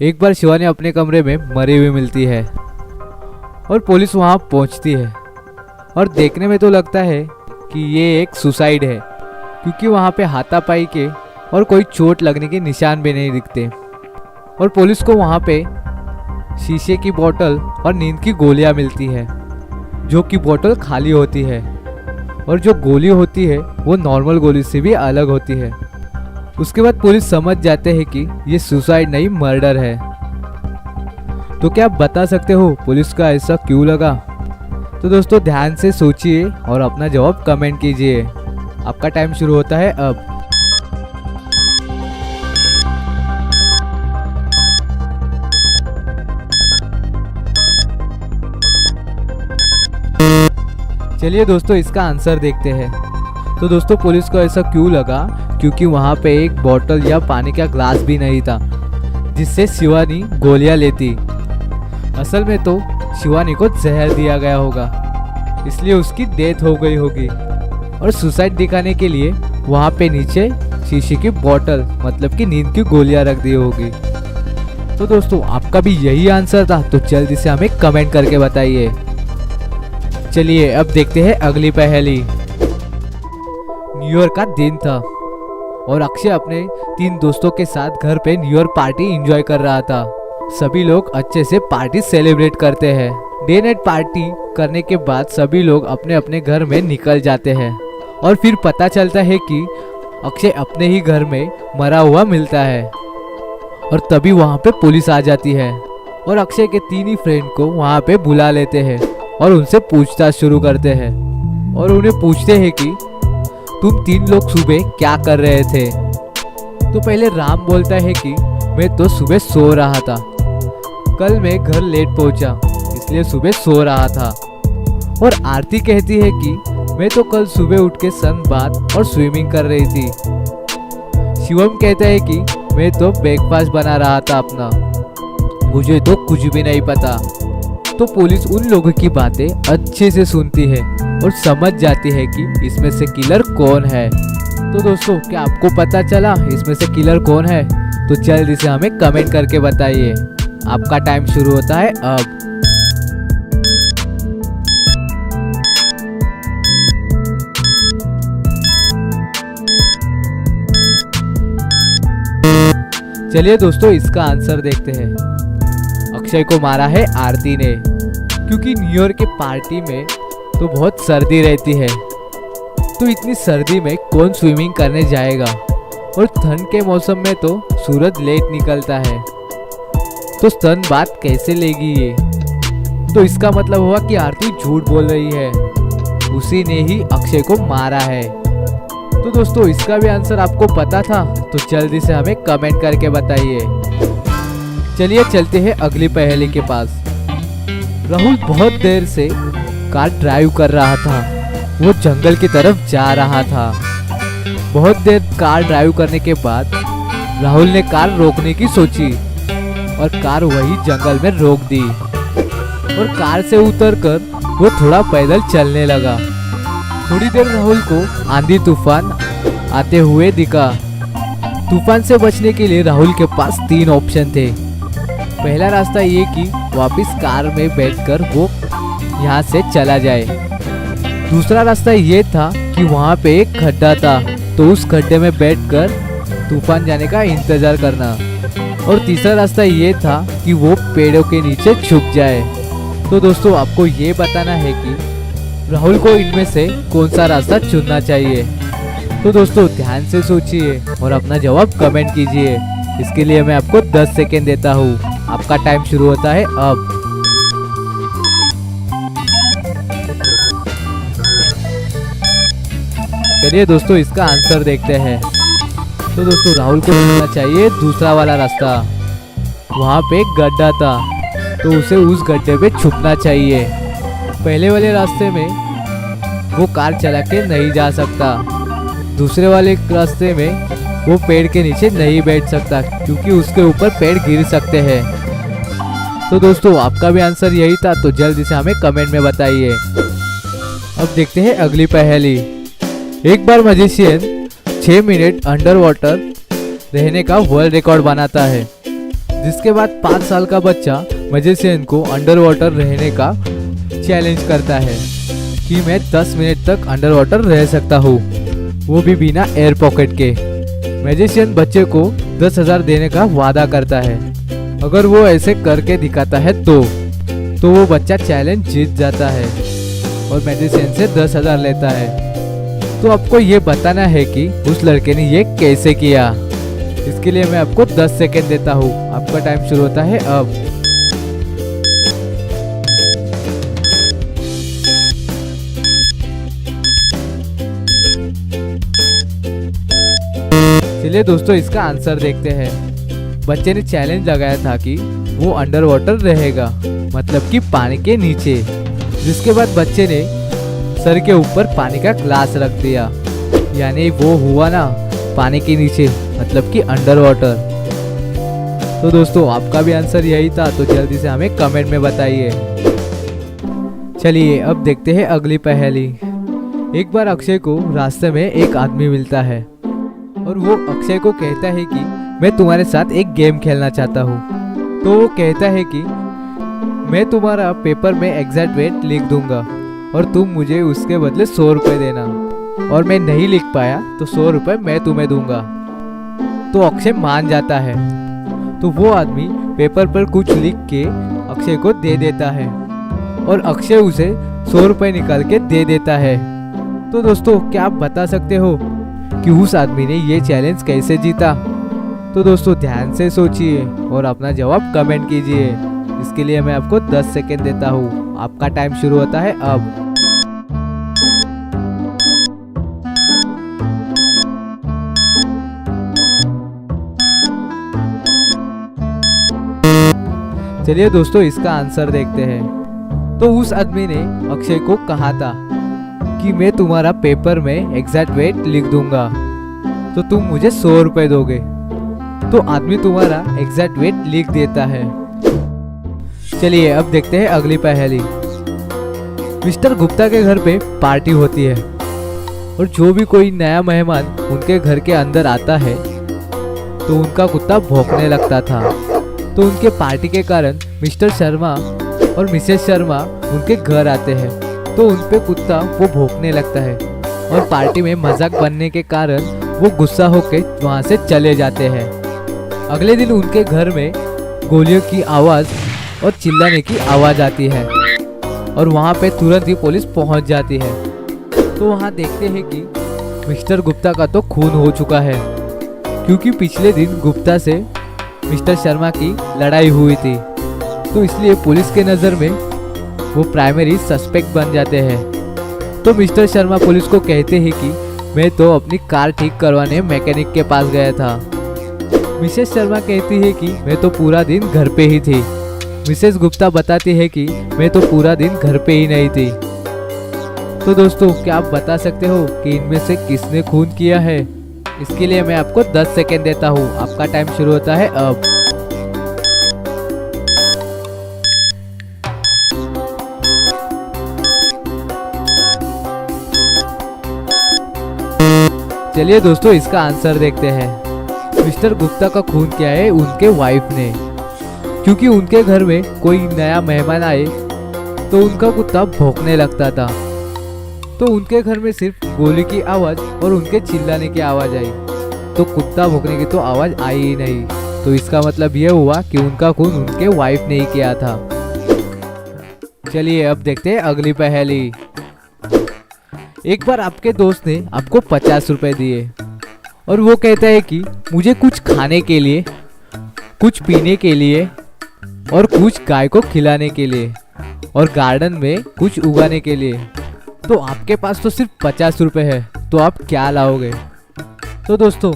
एक बार शिवानी अपने कमरे में मरी हुई मिलती है और पुलिस वहां पहुंचती है और देखने में तो लगता है कि ये एक सुसाइड है, क्योंकि वहां पे हाथापाई के और कोई चोट लगने के निशान भी नहीं दिखते। और पुलिस को वहां पे शीशे की बोतल और नींद की गोलियां मिलती है, जो कि बोतल खाली होती है और जो गोली होती है वो नॉर्मल गोली से भी अलग होती है। उसके बाद पुलिस समझ जाते हैं कि ये सुसाइड नहीं मर्डर है। तो क्या आप बता सकते हो पुलिस का ऐसा क्यों लगा? तो दोस्तों ध्यान से सोचिए और अपना जवाब कमेंट कीजिए। आपका टाइम शुरू होता है अब। चलिए दोस्तों इसका आंसर देखते हैं। तो दोस्तों पुलिस को ऐसा क्यों लगा? क्योंकि वहाँ पे एक बोतल या पानी का ग्लास भी नहीं था जिससे शिवानी गोलियां लेती। असल में तो शिवानी को जहर दिया गया होगा, इसलिए उसकी डेथ हो गई होगी और सुसाइड दिखाने के लिए वहाँ पे नीचे शीशे की बोतल मतलब कि नींद की गोलियां रख दी होगी। तो दोस्तों आपका भी यही आंसर था? तो जल्दी से हमें कमेंट करके बताइए। चलिए अब देखते हैं अगली पहेली। न्यू ईयर का दिन था और अक्षय अपने 3 दोस्तों के साथ घर पे न्यू ईयर पार्टी एंजॉय कर रहा था। सभी लोग अच्छे से पार्टी सेलिब्रेट करते हैं। डे नाइट पार्टी करने के बाद सभी लोग अपने अपने घर में निकल जाते हैं और फिर पता चलता है कि अक्षय अपने ही घर में मरा हुआ मिलता है। और तभी वहाँ पे पुलिस आ जाती है और अक्षय के 3 ही फ्रेंड को वहाँ पे बुला लेते हैं और उनसे पूछताछ शुरू करते हैं और उन्हें पूछते हैं कि तुम 3 लोग सुबह क्या कर रहे थे? तो पहले राम बोलता है कि मैं तो सुबह सो रहा था, कल मैं घर लेट पहुंचा इसलिए सुबह सो रहा था। और आरती कहती है कि मैं तो कल सुबह उठ के सन बाथ और स्विमिंग कर रही थी। शिवम कहता है कि मैं तो ब्रेकफास्ट बना रहा था अपना, मुझे तो कुछ भी नहीं पता। तो पुलिस उन लोगों की बातें अच्छे से सुनती है और समझ जाती है कि इसमें से किलर कौन है। तो दोस्तों क्या आपको पता चला इसमें से किलर कौन है? तो जल्दी से हमें कमेंट करके बताइए। आपका टाइम शुरू होता है अब। चलिए दोस्तों इसका आंसर देखते हैं। अक्षय को मारा है आरती ने, क्योंकि न्यू ईयर के पार्टी में तो बहुत सर्दी रहती है, तो इतनी सर्दी में कौन स्विमिंग करने जाएगा? और ठंड के मौसम में तो सूरज लेट निकलता है, तो सन बात कैसे लेगी ये? तो इसका मतलब हुआ कि आरती झूठ बोल रही है, उसी ने ही अक्षय को मारा है। तो दोस्तों इसका भी आंसर आपको पता था? तो जल्दी से हमें कमेंट करके बताइए। चलिए चलते हैं अगली पहेली के पास। राहुल बहुत देर से कार ड्राइव कर रहा था, वो जंगल की तरफ जा रहा था। बहुत देर कार ड्राइव करने के बाद राहुल ने कार रोकने की सोची और कार वही जंगल में रोक दी और कार से उतरकर वो थोड़ा पैदल चलने लगा। थोड़ी देर राहुल को आंधी तूफान आते हुए दिखा। तूफान से बचने के लिए राहुल के पास 3 ऑप्शन थे। पहला रास्ता ये कि वापस कार में बैठकर वो यहाँ से चला जाए। दूसरा रास्ता ये था कि वहाँ पे एक खड्डा था, तो उस खड्डे में बैठकर तूफान जाने का इंतजार करना। और तीसरा रास्ता ये था कि वो पेड़ों के नीचे छुप जाए। तो दोस्तों आपको ये बताना है कि राहुल को इनमें से कौन सा रास्ता चुनना चाहिए। तो दोस्तों ध्यान से सोचिए और अपना जवाब कमेंट कीजिए। इसके लिए मैं आपको 10 सेकेंड देता हूँ। आपका टाइम शुरू होता है अब। चलिए दोस्तों इसका आंसर देखते हैं। तो दोस्तों राहुल को चुनना चाहिए दूसरा वाला रास्ता। वहाँ पे एक गड्ढा था, तो उसे उस गड्ढे पे छुपना चाहिए। पहले वाले रास्ते में वो कार चला के नहीं जा सकता, दूसरे वाले रास्ते में वो पेड़ के नीचे नहीं बैठ सकता क्योंकि उसके ऊपर पेड़ गिर सकते हैं। तो दोस्तों आपका भी आंसर यही था? तो जल्दी से हमें कमेंट में बताइए। अब देखते हैं अगली पहेली। एक बार मैजिशियन 6 मिनट अंडर वाटर रहने का वर्ल्ड रिकॉर्ड बनाता है, जिसके बाद 5 साल का बच्चा मैजिशियन को अंडर वाटर रहने का चैलेंज करता है कि मैं 10 मिनट तक अंडर वाटर रह सकता हूँ, वो भी बिना एयर पॉकेट के। मैजिशियन बच्चे को 10,000 देने का वादा करता है। अगर वो ऐसे करके दिखाता है तो वो बच्चा चैलेंज जीत जाता है और मैजिशियन से 10,000 लेता है। तो आपको ये बताना है कि उस लड़के ने ये कैसे किया। इसके लिए मैं आपको 10 सेकेंड देता हूँ। आपका टाइम शुरू होता है अब। चलिए दोस्तों इसका आंसर देखते हैं। बच्चे ने चैलेंज लगाया था कि वो अंडर वाटर रहेगा, मतलब कि पानी के नीचे। जिसके बाद बच्चे ने सर के ऊपर पानी का ग्लास रख दिया, यानी वो हुआ ना पानी के नीचे, मतलब कि अंडर वाटर। तो दोस्तों आपका भी आंसर यही था, तो जल्दी से हमें कमेंट में बताइए। चलिए अब देखते हैं अगली पहेली। एक बार अक्षय को रास्ते में एक आदमी मिलता है और वो अक्षय को कहता है कि मैं तुम्हारे साथ एक गेम खेलना चाहता हूँ। तो वो कहता है कि मैं तुम्हारा पेपर में एग्जैक्ट वेट लिख दूंगा और तुम मुझे उसके बदले 100 रुपये देना, और मैं नहीं लिख पाया तो 100 रुपये मैं तुम्हें दूंगा। तो अक्षय मान जाता है। तो वो आदमी पेपर पर कुछ लिख के अक्षय को दे देता है और अक्षय उसे 100 रुपये निकाल के दे देता है। तो दोस्तों क्या आप बता सकते हो कि उस आदमी ने ये चैलेंज कैसे जीता? तो दोस्तों ध्यान से सोचिए और अपना जवाब कमेंट कीजिए। इसके लिए मैं आपको 10 सेकेंड देता हूँ। आपका टाइम शुरू होता है अब। चलिए दोस्तों इसका आंसर देखते हैं। तो उस आदमी ने अक्षय को कहा था कि मैं तुम्हारा पेपर में एग्जैक्ट वेट लिख दूंगा तो तुम मुझे 100 रुपये दोगे। तो आदमी तुम्हारा एग्जैक्ट वेट लिख देता है। चलिए अब देखते हैं अगली पहेली। मिस्टर गुप्ता के घर पे पार्टी होती है और जो भी कोई नया मेहमान उनके घर के अंदर आता है तो उनका कुत्ता भौंकने लगता था। तो उनके पार्टी के कारण मिस्टर शर्मा और मिसेस शर्मा उनके घर आते हैं, तो उन पे कुत्ता वो भौंकने लगता है और पार्टी में मजाक बनने के कारण वो गुस्सा होकर वहाँ से चले जाते हैं। अगले दिन उनके घर में गोलियों की आवाज़ और चिल्लाने की आवाज़ आती है और वहाँ पे तुरंत ही पुलिस पहुँच जाती है। तो वहाँ देखते हैं कि मिस्टर गुप्ता का तो खून हो चुका है, क्योंकि पिछले दिन गुप्ता से मिस्टर शर्मा की लड़ाई हुई थी। तो इसलिए पुलिस के नज़र में वो प्राइमरी सस्पेक्ट बन जाते हैं। तो मिस्टर शर्मा पुलिस को कहते हैं कि मैं तो अपनी कार ठीक करवाने मैकेनिक के पास गया था। मिसेस शर्मा कहती है कि मैं तो पूरा दिन घर पे ही थी। मिसेस गुप्ता बताती है कि मैं तो पूरा दिन घर पे ही नहीं थी। तो दोस्तों क्या आप बता सकते हो कि इनमें से किसने खून किया है? इसके लिए मैं आपको 10 सेकेंड देता हूँ। आपका टाइम शुरू होता है अब। चलिए दोस्तों इसका आंसर देखते हैं। मिस्टर गुप्ता का खून किया है उनके वाइफ ने, क्योंकि उनके घर में कोई नया मेहमान आए तो उनका कुत्ता भौंकने लगता था। तो उनके घर में सिर्फ गोली की आवाज़ और उनके चिल्लाने की आवाज़ आई, तो कुत्ता भौंकने की तो आवाज़ आई ही नहीं। तो इसका मतलब ये हुआ कि उनका खून उनके वाइफ ने ही किया था। चलिए अब देखते हैं अगली पहेली। एक बार आपके दोस्त ने आपको 50 रुपए दिए और वो कहता है कि मुझे कुछ खाने के लिए, कुछ पीने के लिए और कुछ गाय को खिलाने के लिए और गार्डन में कुछ उगाने के लिए। तो आपके पास तो सिर्फ 50 रुपए है, तो आप क्या लाओगे? तो दोस्तों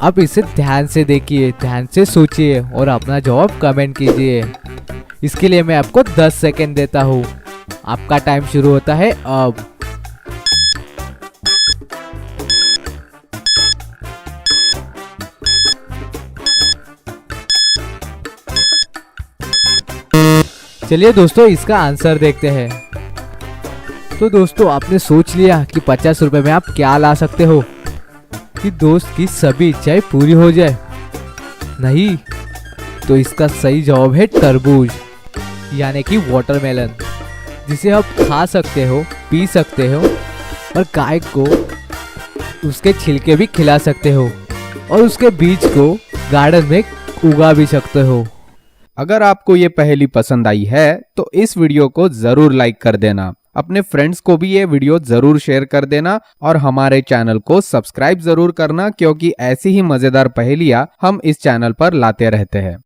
आप इसे ध्यान से देखिए, ध्यान से सोचिए और अपना जवाब कमेंट कीजिए। इसके लिए मैं आपको 10 सेकेंड देता हूँ। आपका टाइम शुरू होता है अब। चलिए दोस्तों इसका आंसर देखते हैं। तो दोस्तों आपने सोच लिया कि 50 रुपए में आप क्या ला सकते हो कि दोस्त की सभी इच्छाएं पूरी हो जाए? नहीं, तो इसका सही जवाब है तरबूज, यानी कि वाटरमेलन, जिसे आप खा सकते हो, पी सकते हो और गाय को उसके छिलके भी खिला सकते हो और उसके बीज को गार्डन में उगा भी सकते हो। अगर आपको ये पहेली पसंद आई है तो इस वीडियो को जरूर लाइक कर देना, अपने फ्रेंड्स को भी ये वीडियो जरूर शेयर कर देना और हमारे चैनल को सब्सक्राइब जरूर करना, क्योंकि ऐसी ही मजेदार पहेलियां हम इस चैनल पर लाते रहते हैं।